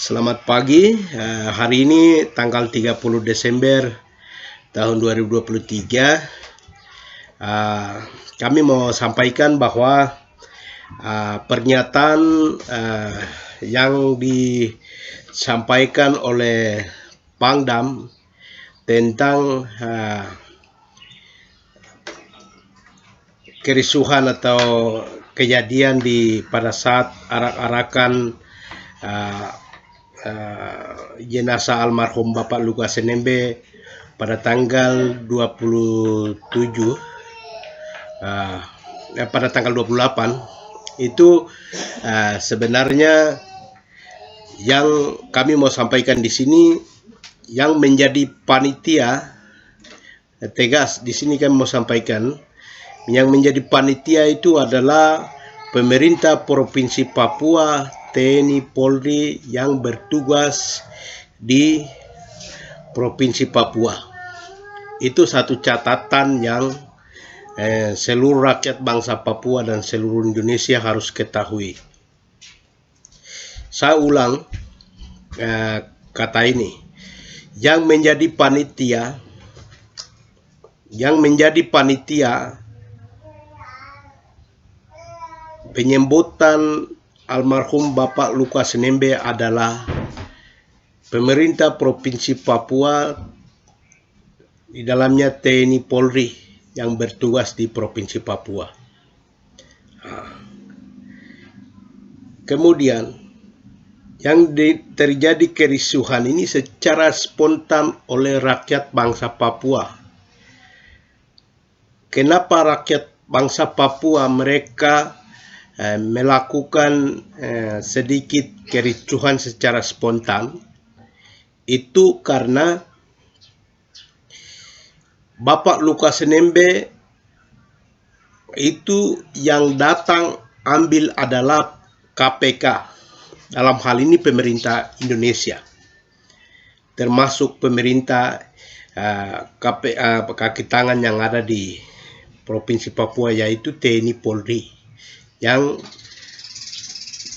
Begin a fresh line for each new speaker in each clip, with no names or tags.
Selamat pagi, hari ini tanggal 30 Desember tahun 2023. Kami mau sampaikan bahwa pernyataan yang disampaikan oleh Pangdam tentang kerusuhan atau kejadian pada saat arak-arakan jenazah almarhum Bapak Lukas NMB pada tanggal 27 pada tanggal 28 itu sebenarnya yang kami mau sampaikan di sini yang menjadi panitia tegas di sini kami mau sampaikan yang menjadi panitia itu adalah pemerintah Provinsi Papua, TNI Polri yang bertugas di Provinsi Papua. Itu satu catatan yang seluruh rakyat bangsa Papua dan seluruh Indonesia harus ketahui. Saya ulang kata ini, yang menjadi panitia penyambutan almarhum Bapak Lukas NMB adalah pemerintah Provinsi Papua, di dalamnya TNI Polri yang bertugas di Provinsi Papua. Kemudian yang terjadi kerusuhan ini secara spontan oleh rakyat bangsa Papua. Kenapa rakyat bangsa Papua mereka melakukan sedikit kericuhan secara spontan? Itu karena Bapak Lukas NMB itu yang datang ambil adalah KPK, dalam hal ini pemerintah Indonesia, termasuk pemerintah kaki tangan yang ada di Provinsi Papua, yaitu TNI Polri, yang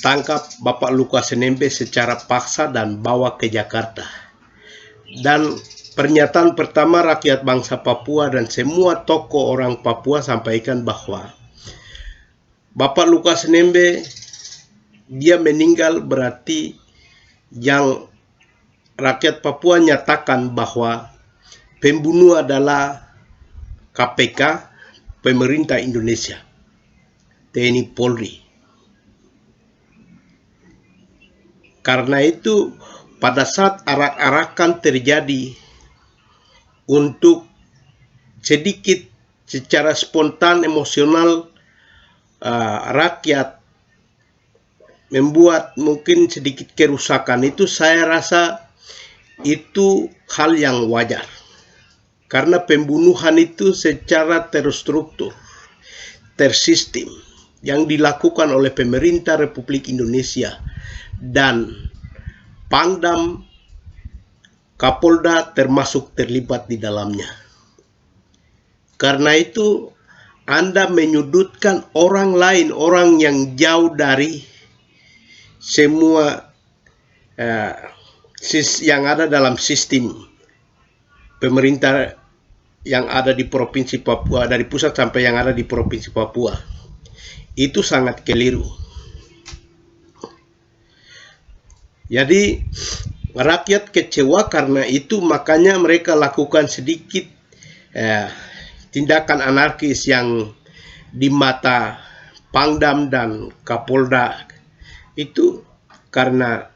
tangkap Bapak Lukas NMB secara paksa dan bawa ke Jakarta. Dan pernyataan pertama rakyat bangsa Papua dan semua tokoh orang Papua sampaikan bahwa Bapak Lukas NMB dia meninggal, berarti yang rakyat Papua nyatakan bahwa pembunuh adalah KPK, pemerintah Indonesia, TNI Polri. Karena itu pada saat arak-arakan terjadi, untuk sedikit secara spontan emosional rakyat membuat mungkin sedikit kerusakan, itu saya rasa itu hal yang wajar. Karena pembunuhan itu secara terstruktur, tersistem, yang dilakukan oleh pemerintah Republik Indonesia dan Pangdam, Kapolda termasuk terlibat di dalamnya. Karena itu Anda menyudutkan orang lain, orang yang jauh dari semua yang ada dalam sistem pemerintah yang ada di Provinsi Papua, dari pusat sampai yang ada di Provinsi Papua. Itu sangat keliru. Jadi rakyat kecewa karena itu, makanya mereka lakukan sedikit tindakan anarkis yang di mata Pangdam dan Kapolda. Itu karena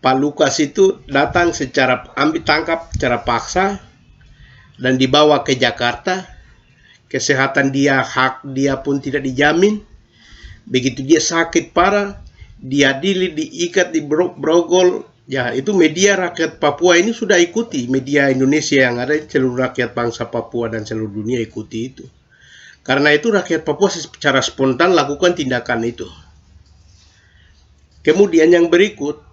Pak Lukas itu datang tangkap secara paksa dan dibawa ke Jakarta. Kesehatan dia, hak dia pun tidak dijamin. Begitu dia sakit parah, diadili, diikat, dibrogol. Ya, itu media rakyat Papua ini sudah ikuti, media Indonesia yang ada, seluruh rakyat bangsa Papua dan seluruh dunia ikuti itu. Karena itu rakyat Papua secara spontan lakukan tindakan itu. Kemudian yang berikut,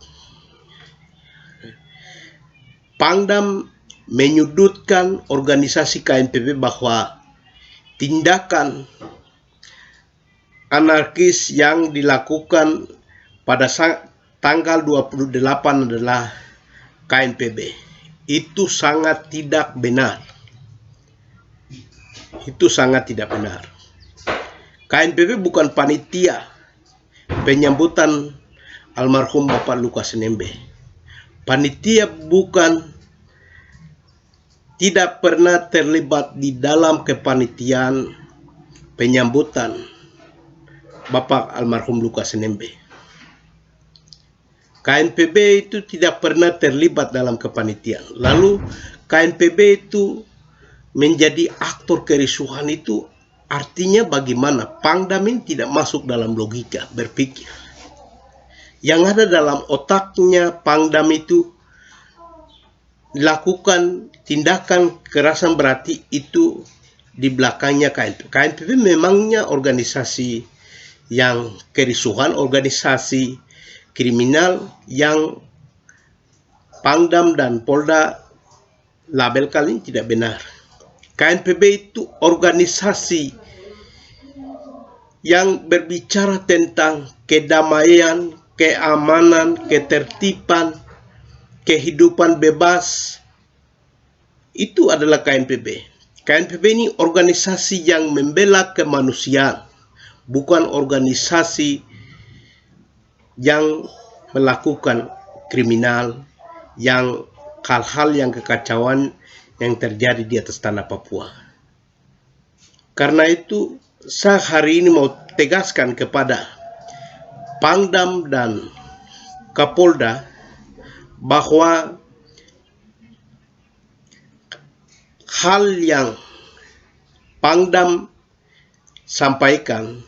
Pangdam menyudutkan organisasi KNPB bahwa tindakan anarkis yang dilakukan pada tanggal 28 adalah KNPB. Itu sangat tidak benar. Itu sangat tidak benar. KNPB bukan panitia penyambutan almarhum Bapak Lukas NMB. Panitia tidak pernah terlibat di dalam kepanitiaan penyambutan Bapak almarhum Lukas NMB. KNPB itu tidak pernah terlibat dalam kepanitiaan. Lalu KNPB itu menjadi aktor kerusuhan itu artinya bagaimana? Pangdam ini tidak masuk dalam logika berpikir. Yang ada dalam otaknya Pangdam itu lakukan tindakan kekerasan berarti itu di belakangnya KNPB. KNPB memangnya organisasi yang kerusuhan, organisasi kriminal yang Pangdam dan Polda label kali ini tidak benar. KNPB itu organisasi yang berbicara tentang kedamaian, keamanan, ketertiban, kehidupan bebas. Itu adalah KNPB. KNPB ini organisasi yang membela kemanusiaan, bukan organisasi yang melakukan kriminal, yang hal-hal yang kekacauan yang terjadi di atas tanah Papua. Karena itu, saya hari ini mau tegaskan kepada Pangdam dan Kapolda bahwa hal yang Pangdam sampaikan,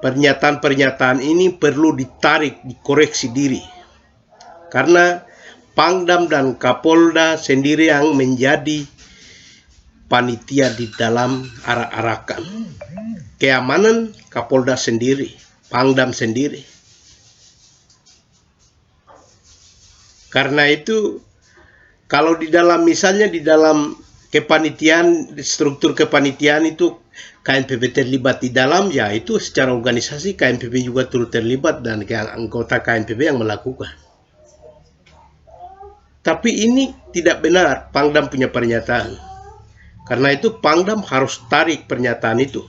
pernyataan-pernyataan ini perlu ditarik, dikoreksi diri. Karena Pangdam dan Kapolda sendiri yang menjadi panitia di dalam arak-arakan. Keamanan Kapolda sendiri, Pangdam sendiri. Karena itu, kalau di dalam misalnya di dalam kepanitiaan, struktur kepanitiaan itu KNPB terlibat di dalam, ya itu secara organisasi KNPB juga turut terlibat dan anggota KNPB yang melakukan. Tapi ini tidak benar Pangdam punya pernyataan. Karena itu Pangdam harus tarik pernyataan itu.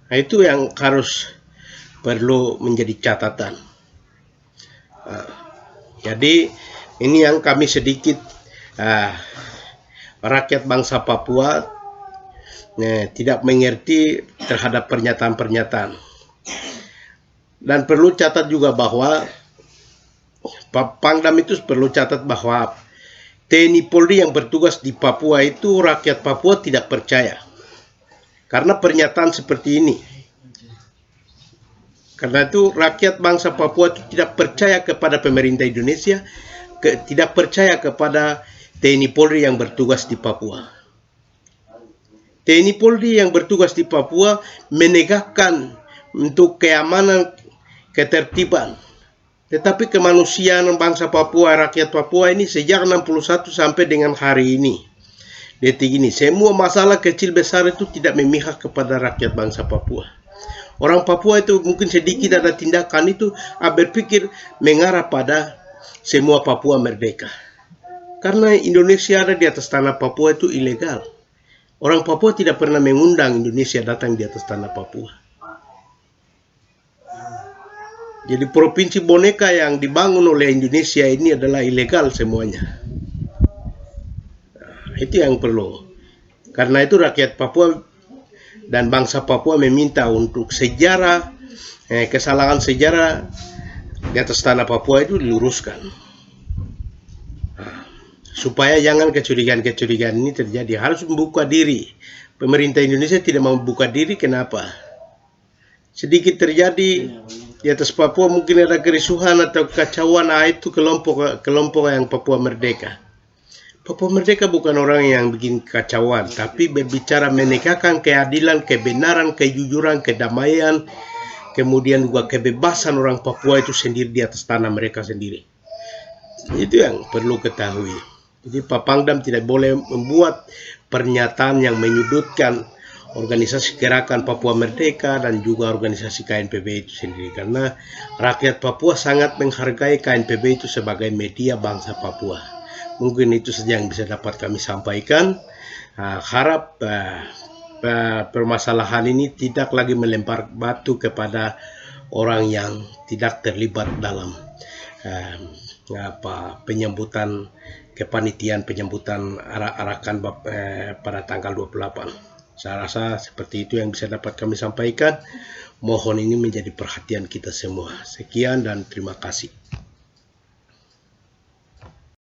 Nah, itu yang harus perlu menjadi catatan. Jadi ini yang kami sedikit rakyat bangsa Papua tidak mengerti terhadap pernyataan-pernyataan. Dan perlu catat juga bahwa Pangdam itu perlu catat bahwa TNI Polri yang bertugas di Papua itu rakyat Papua tidak percaya. Karena pernyataan seperti ini. Karena itu rakyat bangsa Papua itu tidak percaya kepada pemerintah Indonesia, tidak percaya kepada TNI Polri yang bertugas di Papua. TNI Polri yang bertugas di Papua menegakkan untuk keamanan, ketertiban. Tetapi kemanusiaan bangsa Papua, rakyat Papua ini sejak 61 sampai dengan hari ini, detik ini, semua masalah kecil besar itu tidak memihak kepada rakyat bangsa Papua. Orang Papua itu mungkin sedikit ada tindakan itu berpikir mengarah pada semua Papua merdeka. Karena Indonesia ada di atas tanah Papua itu ilegal. Orang Papua tidak pernah mengundang Indonesia datang di atas tanah Papua. Jadi provinsi boneka yang dibangun oleh Indonesia ini adalah ilegal semuanya. Itu yang perlu. Karena itu rakyat Papua dan bangsa Papua meminta untuk sejarah, kesalahan sejarah di atas tanah Papua itu diluruskan. Supaya jangan kecurigaan-kecurigaan ini terjadi. Harus membuka diri. Pemerintah Indonesia tidak mau membuka diri, kenapa? Sedikit terjadi di atas Papua mungkin ada kerusuhan atau kekacauan, itu kelompok yang Papua Merdeka. Papua Merdeka bukan orang yang bikin kekacauan, tapi berbicara menegakkan keadilan, kebenaran, kejujuran, kedamaian, kemudian juga kebebasan orang Papua itu sendiri di atas tanah mereka sendiri. Itu yang perlu ketahui. Jadi Pak Pangdam tidak boleh membuat pernyataan yang menyudutkan organisasi Gerakan Papua Merdeka dan juga organisasi KNPB itu sendiri, karena rakyat Papua sangat menghargai KNPB itu sebagai media bangsa Papua. Mungkin itu saja yang bisa dapat kami sampaikan. Harap permasalahan ini tidak lagi melempar batu kepada orang yang tidak terlibat dalam penyambutan kepanitiaan penyambutan arak-arakan pada tanggal 28. Saya rasa seperti itu yang bisa dapat kami sampaikan. Mohon ini menjadi perhatian kita semua. Sekian dan terima kasih.